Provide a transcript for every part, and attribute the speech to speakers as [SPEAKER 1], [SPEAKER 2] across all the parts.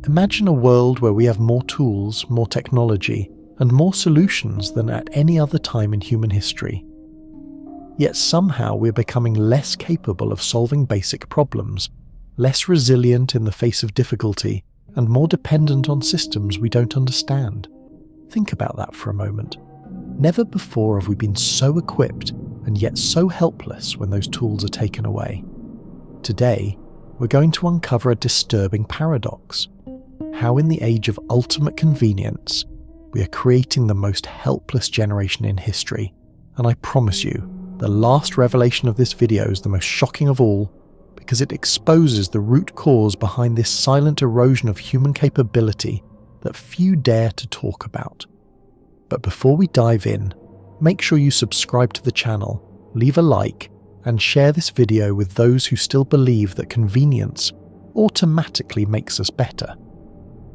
[SPEAKER 1] Imagine a world where we have more tools, more technology, and more solutions than at any other time in human history. Yet somehow we're becoming less capable of solving basic problems, less resilient in the face of difficulty, and more dependent on systems we don't understand. Think about that for a moment. Never before have we been so equipped and yet so helpless when those tools are taken away. Today, we're going to uncover a disturbing paradox. How in the age of ultimate convenience, we are creating the most helpless generation in history. And I promise you, the last revelation of this video is the most shocking of all, because it exposes the root cause behind this silent erosion of human capability that few dare to talk about. But before we dive in, make sure you subscribe to the channel, leave a like, and share this video with those who still believe that convenience automatically makes us better.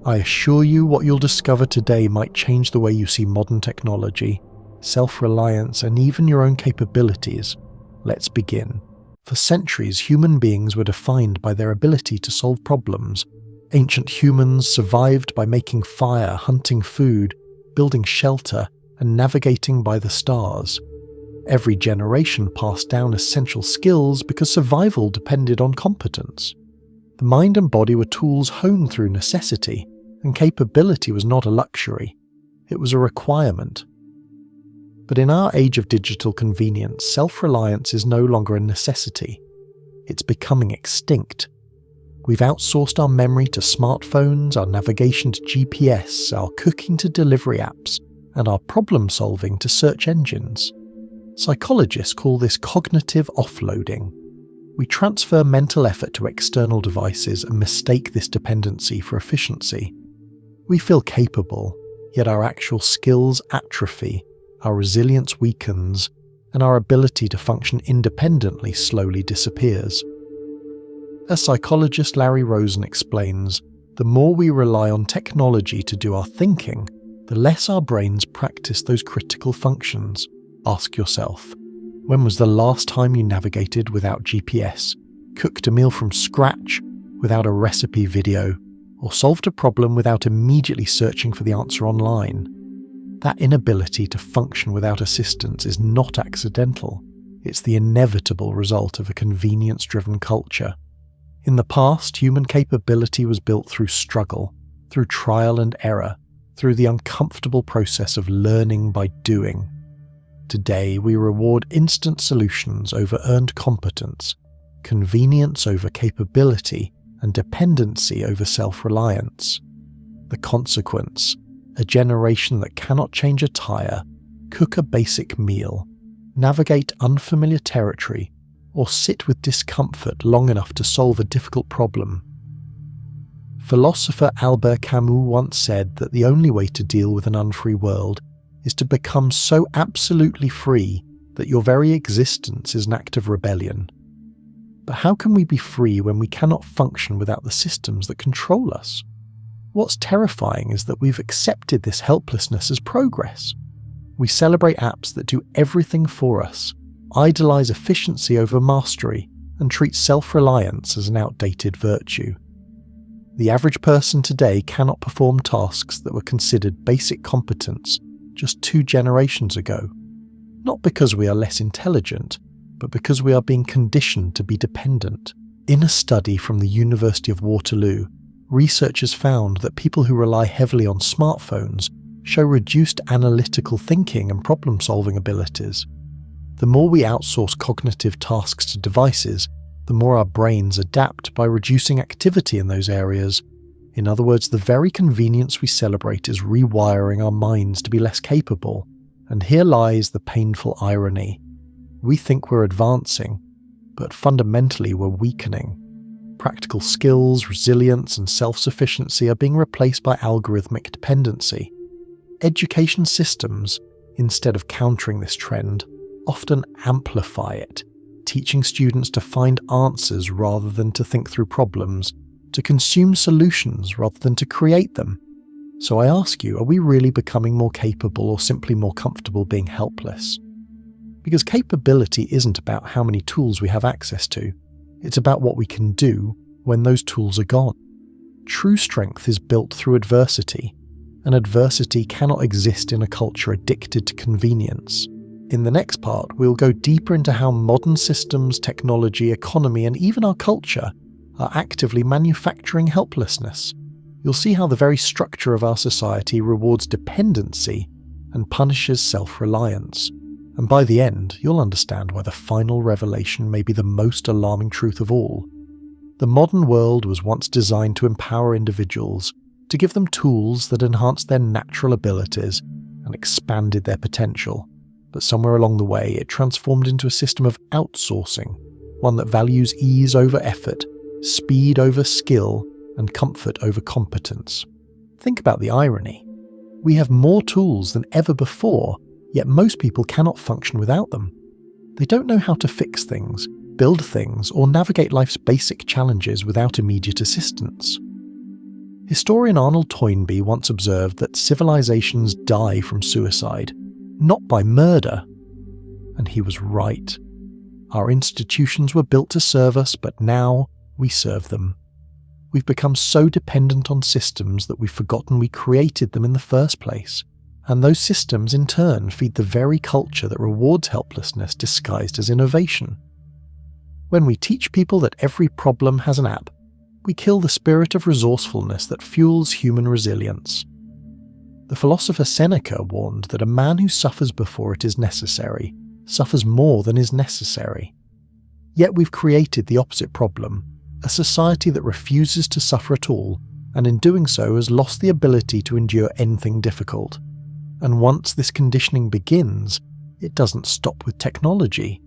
[SPEAKER 1] I assure you what you'll discover today might change the way you see modern technology, self-reliance, and even your own capabilities. Let's begin. For centuries, human beings were defined by their ability to solve problems. Ancient humans survived by making fire, hunting food, building shelter, and navigating by the stars. Every generation passed down essential skills because survival depended on competence. The mind and body were tools honed through necessity, and capability was not a luxury. It was a requirement. But in our age of digital convenience, self-reliance is no longer a necessity. It's becoming extinct. We've outsourced our memory to smartphones, our navigation to GPS, our cooking to delivery apps, and our problem-solving to search engines. Psychologists call this cognitive offloading. We transfer mental effort to external devices and mistake this dependency for efficiency. We feel capable, yet our actual skills atrophy, our resilience weakens, and our ability to function independently slowly disappears. As psychologist Larry Rosen explains, the more we rely on technology to do our thinking, the less our brains practice those critical functions. Ask yourself, when was the last time you navigated without GPS, cooked a meal from scratch without a recipe video, or solved a problem without immediately searching for the answer online? That inability to function without assistance is not accidental. It's the inevitable result of a convenience-driven culture. In the past, human capability was built through struggle, through trial and error, through the uncomfortable process of learning by doing. Today, we reward instant solutions over earned competence, convenience over capability, and dependency over self-reliance. The consequence: a generation that cannot change a tire, cook a basic meal, navigate unfamiliar territory, or sit with discomfort long enough to solve a difficult problem. Philosopher Albert Camus once said that the only way to deal with an unfree world is to become so absolutely free that your very existence is an act of rebellion. But how can we be free when we cannot function without the systems that control us? What's terrifying is that we've accepted this helplessness as progress. We celebrate apps that do everything for us, idolize efficiency over mastery, and treat self-reliance as an outdated virtue. The average person today cannot perform tasks that were considered basic competence just 2 generations ago, not because we are less intelligent, but because we are being conditioned to be dependent. In a study from the University of Waterloo, researchers found that people who rely heavily on smartphones show reduced analytical thinking and problem-solving abilities. The more we outsource cognitive tasks to devices, the more our brains adapt by reducing activity in those areas. In other words, the very convenience we celebrate is rewiring our minds to be less capable. And here lies the painful irony. We think we're advancing, but fundamentally we're weakening. Practical skills, resilience, and self-sufficiency are being replaced by algorithmic dependency. Education systems, instead of countering this trend, often amplify it, teaching students to find answers rather than to think through problems, to consume solutions rather than to create them. So I ask you, are we really becoming more capable or simply more comfortable being helpless? Because capability isn't about how many tools we have access to. It's about what we can do when those tools are gone. True strength is built through adversity, and adversity cannot exist in a culture addicted to convenience. In the next part, we'll go deeper into how modern systems, technology, economy, and even our culture are actively manufacturing helplessness. You'll see how the very structure of our society rewards dependency and punishes self-reliance. And by the end, you'll understand why the final revelation may be the most alarming truth of all. The modern world was once designed to empower individuals, to give them tools that enhanced their natural abilities and expanded their potential. But somewhere along the way, it transformed into a system of outsourcing, one that values ease over effort, speed over skill, and comfort over competence. Think about the irony. We have more tools than ever before, yet most people cannot function without them. They don't know how to fix things, build things, or navigate life's basic challenges without immediate assistance. Historian Arnold Toynbee once observed that civilizations die from suicide, not by murder. And he was right. Our institutions were built to serve us, but now we serve them. We've become so dependent on systems that we've forgotten we created them in the first place. And those systems in turn feed the very culture that rewards helplessness disguised as innovation. When we teach people that every problem has an app, we kill the spirit of resourcefulness that fuels human resilience. The philosopher Seneca warned that a man who suffers before it is necessary suffers more than is necessary. Yet we've created the opposite problem, a society that refuses to suffer at all, and in doing so has lost the ability to endure anything difficult. And once this conditioning begins, it doesn't stop with technology.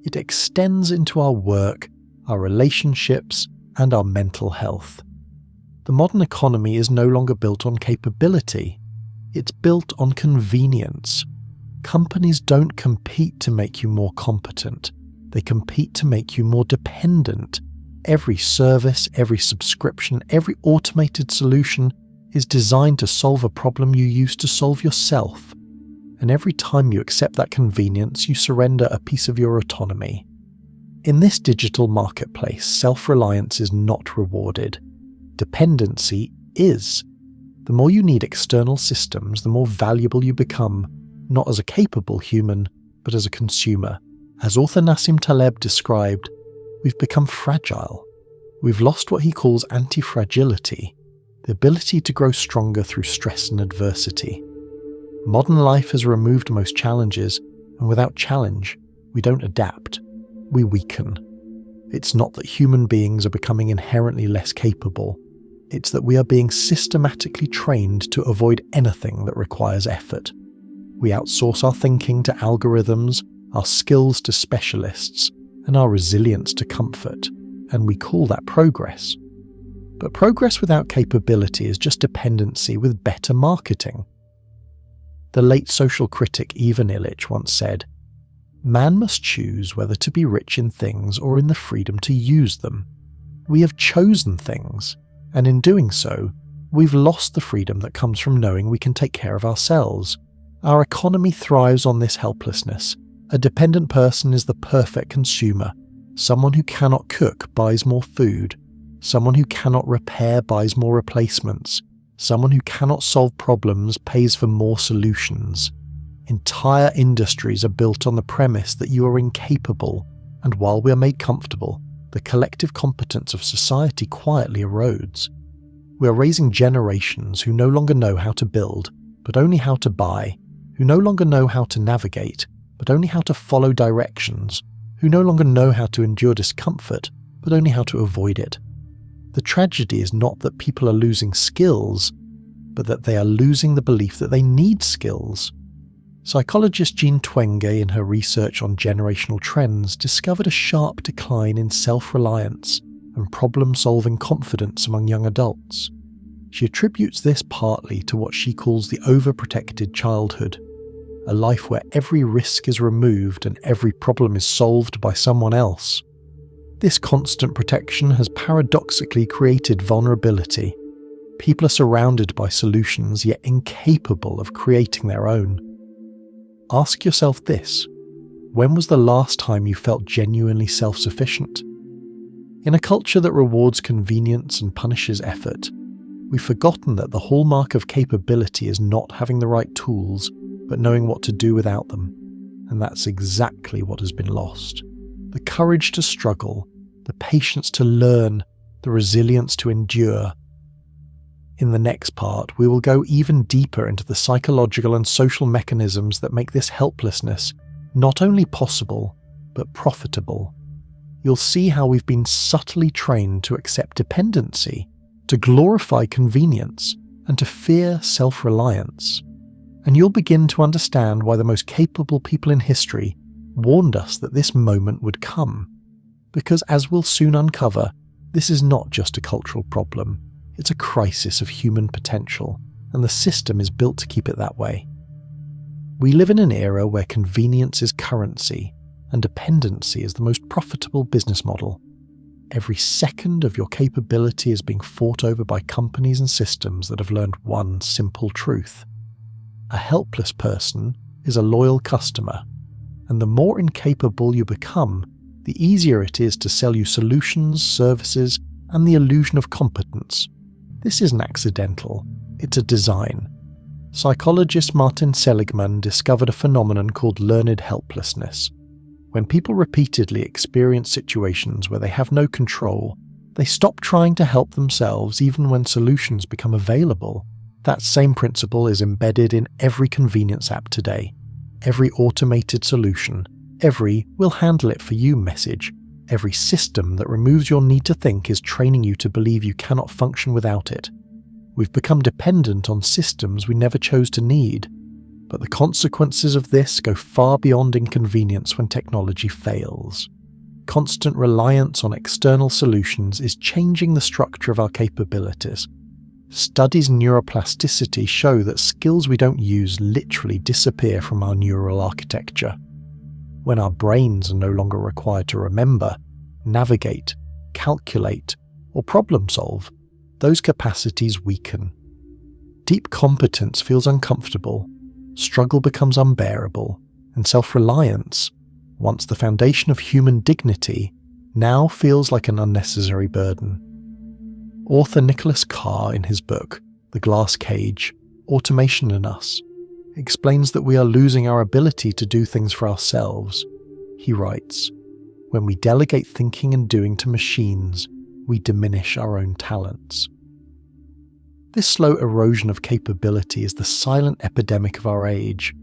[SPEAKER 1] It extends into our work, our relationships, and our mental health. The modern economy is no longer built on capability. It's built on convenience. Companies don't compete to make you more competent. They compete to make you more dependent. Every service, every subscription, every automated solution is designed to solve a problem you used to solve yourself. And every time you accept that convenience, you surrender a piece of your autonomy. In this digital marketplace, self-reliance is not rewarded. Dependency is. The more you need external systems, the more valuable you become, not as a capable human, but as a consumer. As author Nassim Taleb described, we've become fragile. We've lost what he calls anti-fragility, the ability to grow stronger through stress and adversity. Modern life has removed most challenges, and without challenge, we don't adapt. We weaken. It's not that human beings are becoming inherently less capable. It's that we are being systematically trained to avoid anything that requires effort. We outsource our thinking to algorithms, our skills to specialists, and our resilience to comfort, and we call that progress. But progress without capability is just dependency with better marketing. The late social critic Ivan Illich once said, "Man must choose whether to be rich in things or in the freedom to use them. We have chosen things, and in doing so, we've lost the freedom that comes from knowing we can take care of ourselves. Our economy thrives on this helplessness. A dependent person is the perfect consumer. Someone who cannot cook buys more food. Someone who cannot repair buys more replacements. Someone who cannot solve problems pays for more solutions. Entire industries are built on the premise that you are incapable, and while we are made comfortable, the collective competence of society quietly erodes. We are raising generations who no longer know how to build, but only how to buy, who no longer know how to navigate, but only how to follow directions, who no longer know how to endure discomfort, but only how to avoid it. The tragedy is not that people are losing skills, but that they are losing the belief that they need skills. Psychologist Jean Twenge, in her research on generational trends, discovered a sharp decline in self-reliance and problem-solving confidence among young adults. She attributes this partly to what she calls the overprotected childhood, a life where every risk is removed and every problem is solved by someone else. This constant protection has paradoxically created vulnerability. People are surrounded by solutions yet incapable of creating their own. Ask yourself this: when was the last time you felt genuinely self-sufficient? In a culture that rewards convenience and punishes effort, we've forgotten that the hallmark of capability is not having the right tools, but knowing what to do without them. And that's exactly what has been lost. The courage to struggle, the patience to learn, the resilience to endure. In the next part, we will go even deeper into the psychological and social mechanisms that make this helplessness not only possible, but profitable. You'll see how we've been subtly trained to accept dependency, to glorify convenience, and to fear self-reliance. And you'll begin to understand why the most capable people in history warned us that this moment would come. Because as we'll soon uncover, this is not just a cultural problem, it's a crisis of human potential, and the system is built to keep it that way. We live in an era where convenience is currency, and dependency is the most profitable business model. Every second of your capability is being fought over by companies and systems that have learned one simple truth. A helpless person is a loyal customer, and the more incapable you become, the easier it is to sell you solutions, services, and the illusion of competence. This isn't accidental, it's a design. Psychologist Martin Seligman discovered a phenomenon called learned helplessness. When people repeatedly experience situations where they have no control, they stop trying to help themselves even when solutions become available. That same principle is embedded in every convenience app today, every automated solution, every "we'll handle it for you" message, every system that removes your need to think is training you to believe you cannot function without it. We've become dependent on systems we never chose to need. But the consequences of this go far beyond inconvenience when technology fails. Constant reliance on external solutions is changing the structure of our capabilities. Studies in neuroplasticity show that skills we don't use literally disappear from our neural architecture. When our brains are no longer required to remember, navigate, calculate, or problem solve, those capacities weaken. Deep competence feels uncomfortable. Struggle becomes unbearable, and self-reliance, once the foundation of human dignity, now feels like an unnecessary burden. Author Nicholas Carr, in his book, The Glass Cage, Automation and Us, explains that we are losing our ability to do things for ourselves. He writes, "When we delegate thinking and doing to machines, we diminish our own talents." This slow erosion of capability is the silent epidemic of our age,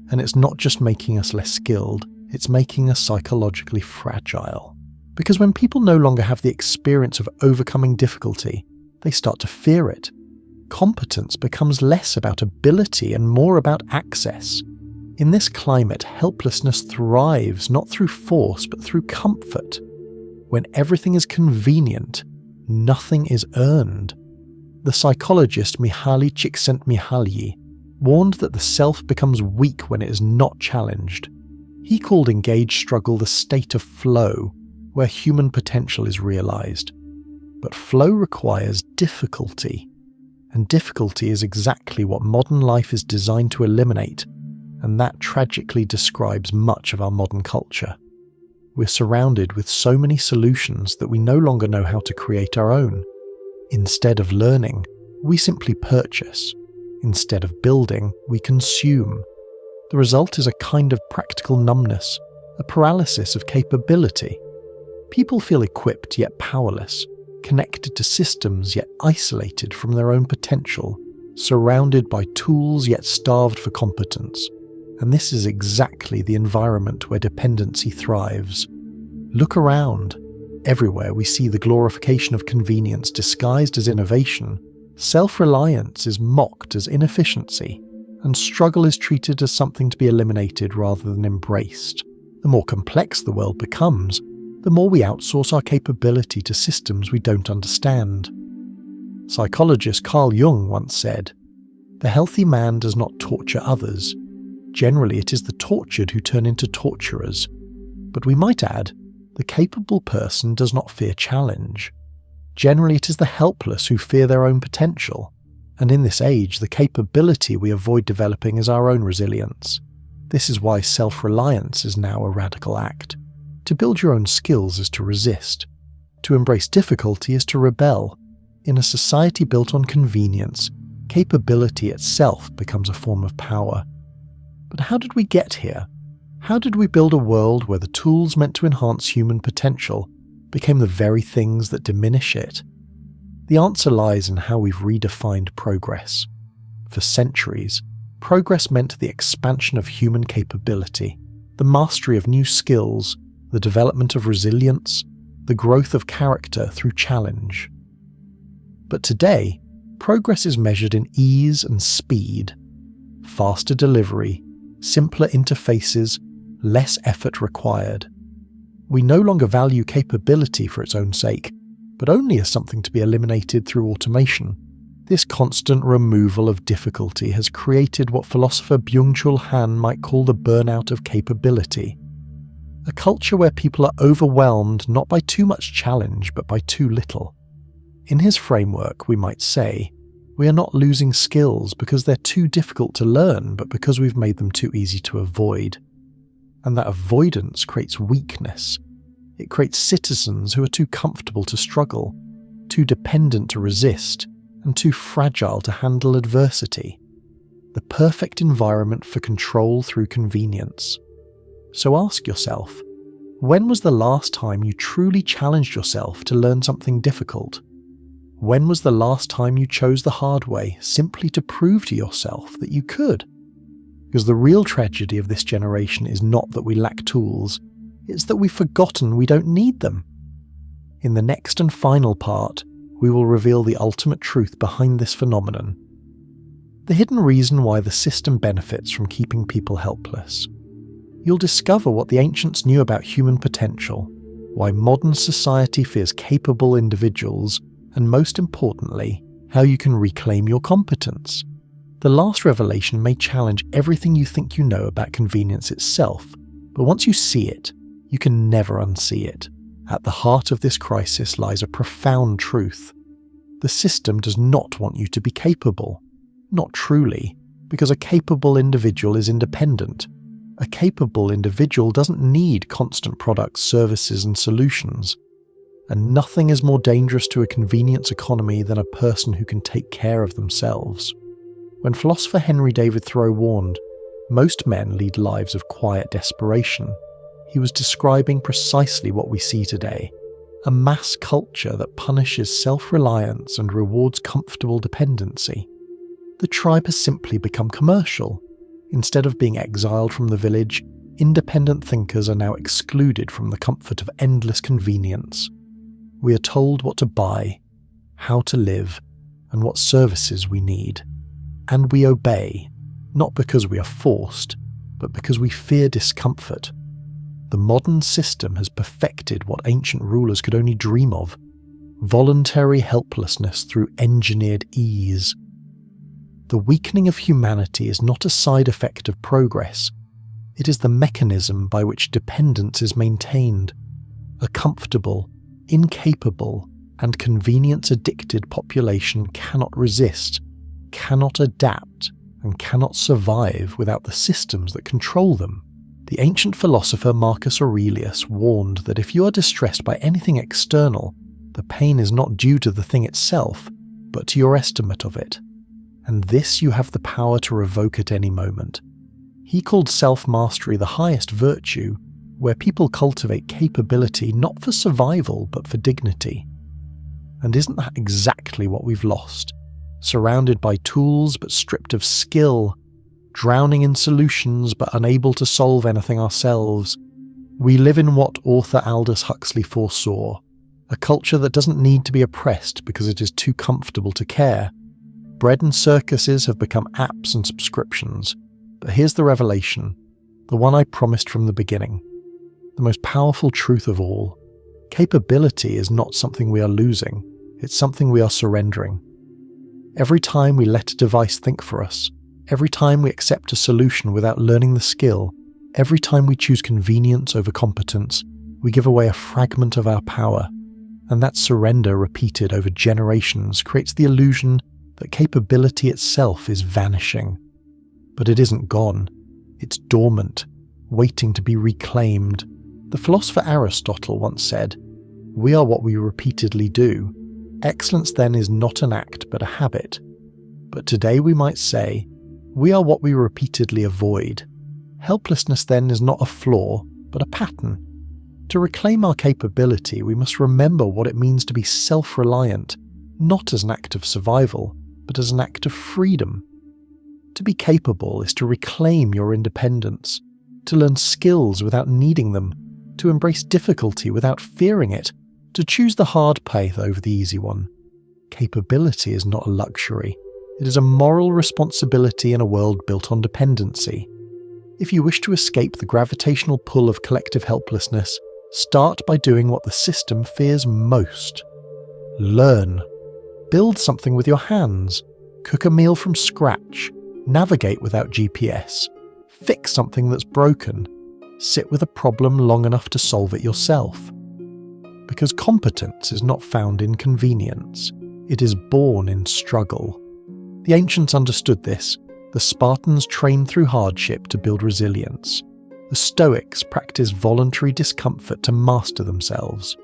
[SPEAKER 1] and it's not just making us less skilled, it's making us psychologically fragile. Because when people no longer have the experience of overcoming difficulty, they start to fear it. Competence becomes less about ability and more about access. In this climate, helplessness thrives not through force but through comfort. When everything is convenient, nothing is earned. The psychologist Mihaly Csikszentmihalyi warned that the self becomes weak when it is not challenged. He called engaged struggle the state of flow, where human potential is realized. But flow requires difficulty, and difficulty is exactly what modern life is designed to eliminate, and that tragically describes much of our modern culture. We're surrounded with so many solutions that we no longer know how to create our own. Instead of learning, we simply purchase. Instead of building, we consume. The result is a kind of practical numbness, a paralysis of capability. People feel equipped yet powerless, connected to systems yet isolated from their own potential, surrounded by tools yet starved for competence. And this is exactly the environment where dependency thrives. Look around. Everywhere we see the glorification of convenience disguised as innovation. Self-reliance is mocked as inefficiency, and struggle is treated as something to be eliminated rather than embraced. The more complex the world becomes, the more we outsource our capability to systems we don't understand. Psychologist Carl Jung once said, "The healthy man does not torture others. Generally, it is the tortured who turn into torturers. But we might add, the capable person does not fear challenge. Generally, it is the helpless who fear their own potential. And in this age, the capability we avoid developing is our own resilience. This is why self-reliance is now a radical act. To build your own skills is to resist. To embrace difficulty is to rebel. In a society built on convenience, capability itself becomes a form of power. But how did we get here? How did we build a world where the tools meant to enhance human potential became the very things that diminish it? The answer lies in how we've redefined progress. For centuries, progress meant the expansion of human capability, the mastery of new skills, the development of resilience, the growth of character through challenge. But today, progress is measured in ease and speed. Faster delivery, simpler interfaces, less effort required. We no longer value capability for its own sake, but only as something to be eliminated through automation. This constant removal of difficulty has created what philosopher Byung-Chul Han might call the burnout of capability. A culture where people are overwhelmed not by too much challenge but by too little. In his framework, we might say, we are not losing skills because they're too difficult to learn, but because we've made them too easy to avoid. And that avoidance creates weakness. It creates citizens who are too comfortable to struggle, too dependent to resist, and too fragile to handle adversity. The perfect environment for control through convenience. So ask yourself, when was the last time you truly challenged yourself to learn something difficult? When was the last time you chose the hard way simply to prove to yourself that you could? Because the real tragedy of this generation is not that we lack tools, it's that we've forgotten we don't need them. In the next and final part, we will reveal the ultimate truth behind this phenomenon. The hidden reason why the system benefits from keeping people helpless. You'll discover what the ancients knew about human potential, why modern society fears capable individuals, and most importantly, how you can reclaim your competence. The last revelation may challenge everything you think you know about convenience itself, but once you see it, you can never unsee it. At the heart of this crisis lies a profound truth. The system does not want you to be capable. Not truly, because a capable individual is independent. A capable individual doesn't need constant products, services, and solutions. And nothing is more dangerous to a convenience economy than a person who can take care of themselves. When philosopher Henry David Thoreau warned, most men lead lives of quiet desperation, he was describing precisely what we see today, a mass culture that punishes self-reliance and rewards comfortable dependency. The tribe has simply become commercial. Instead of being exiled from the village, independent thinkers are now excluded from the comfort of endless convenience. We are told what to buy, how to live, and what services we need. And we obey, not because we are forced, but because we fear discomfort. The modern system has perfected what ancient rulers could only dream of: voluntary helplessness through engineered ease. The weakening of humanity is not a side effect of progress. It is the mechanism by which dependence is maintained. A comfortable, incapable, and convenience-addicted population cannot resist, cannot adapt, and cannot survive without the systems that control them. The ancient philosopher Marcus Aurelius warned that if you are distressed by anything external, the pain is not due to the thing itself, but to your estimate of it. And this you have the power to revoke at any moment. He called self-mastery the highest virtue, where people cultivate capability not for survival but for dignity. And isn't that exactly what we've lost? Surrounded by tools but stripped of skill, drowning in solutions but unable to solve anything ourselves, we live in what author Aldous Huxley foresaw, a culture that doesn't need to be oppressed because it is too comfortable to care. Bread and circuses have become apps and subscriptions, but here's the revelation, the one I promised from the beginning. The most powerful truth of all: capability is not something we are losing, it's something we are surrendering. Every time we let a device think for us, every time we accept a solution without learning the skill, every time we choose convenience over competence, we give away a fragment of our power. And that surrender repeated over generations creates the illusion that capability itself is vanishing. But it isn't gone. It's dormant, waiting to be reclaimed. The philosopher Aristotle once said, We are what we repeatedly do. Excellence then is not an act but a habit. But today we might say, we are what we repeatedly avoid. Helplessness then is not a flaw, but a pattern. To reclaim our capability, we must remember what it means to be self-reliant, not as an act of survival, but as an act of freedom. To be capable is to reclaim your independence, to learn skills without needing them, to embrace difficulty without fearing it, to choose the hard path over the easy one. Capability is not a luxury. It is a moral responsibility in a world built on dependency. If you wish to escape the gravitational pull of collective helplessness, start by doing what the system fears most. Learn. Build something with your hands. Cook a meal from scratch. Navigate without GPS. Fix something that's broken. Sit with a problem long enough to solve it yourself. Because competence is not found in convenience. It is born in struggle. The ancients understood this. The Spartans trained through hardship to build resilience. The Stoics practiced voluntary discomfort to master themselves.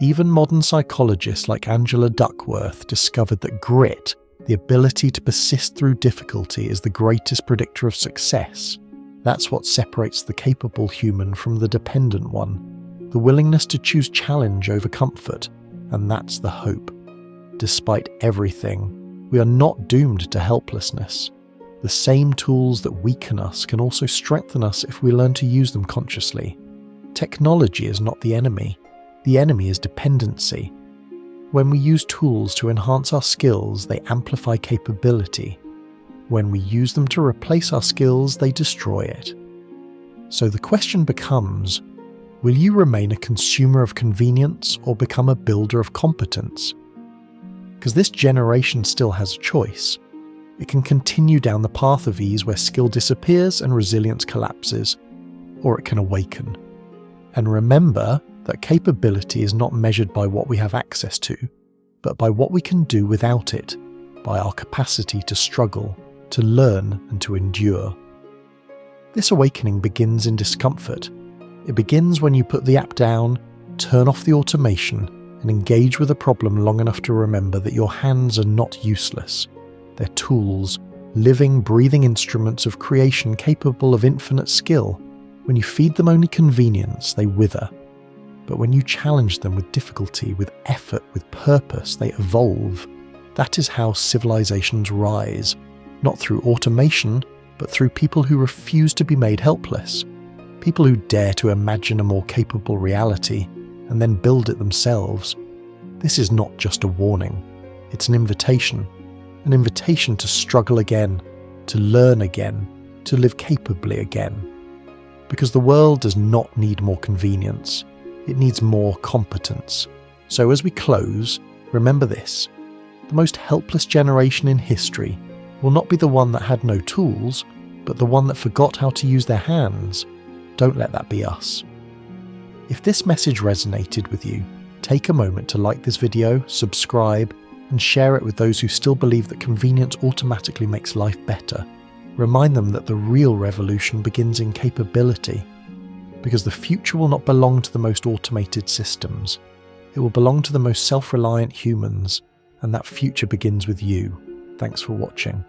[SPEAKER 1] Even modern psychologists like Angela Duckworth discovered that grit, the ability to persist through difficulty, is the greatest predictor of success. That's what separates the capable human from the dependent one. The willingness to choose challenge over comfort, and that's the hope. Despite everything, we are not doomed to helplessness. The same tools that weaken us can also strengthen us if we learn to use them consciously. Technology is not the enemy. The enemy is dependency. When we use tools to enhance our skills, they amplify capability. When we use them to replace our skills, they destroy it. So the question becomes, will you remain a consumer of convenience or become a builder of competence? Because this generation still has a choice. It can continue down the path of ease where skill disappears and resilience collapses, or it can awaken. And remember that capability is not measured by what we have access to, but by what we can do without it, by our capacity to struggle, to learn and to endure. This awakening begins in discomfort. It begins when you put the app down, turn off the automation, and engage with a problem long enough to remember that your hands are not useless. They're tools, living, breathing instruments of creation capable of infinite skill. When you feed them only convenience, they wither. But when you challenge them with difficulty, with effort, with purpose, they evolve. That is how civilizations rise, not through automation, but through people who refuse to be made helpless. People who dare to imagine a more capable reality and then build it themselves. This is not just a warning, it's an invitation to struggle again, to learn again, to live capably again. Because the world does not need more convenience, it needs more competence. So as we close, remember this: the most helpless generation in history will not be the one that had no tools, but the one that forgot how to use their hands. Don't let that be us. If this message resonated with you, take a moment to like this video, subscribe, and share it with those who still believe that convenience automatically makes life better. Remind them that the real revolution begins in capability, because the future will not belong to the most automated systems. It will belong to the most self-reliant humans, and that future begins with you. Thanks for watching.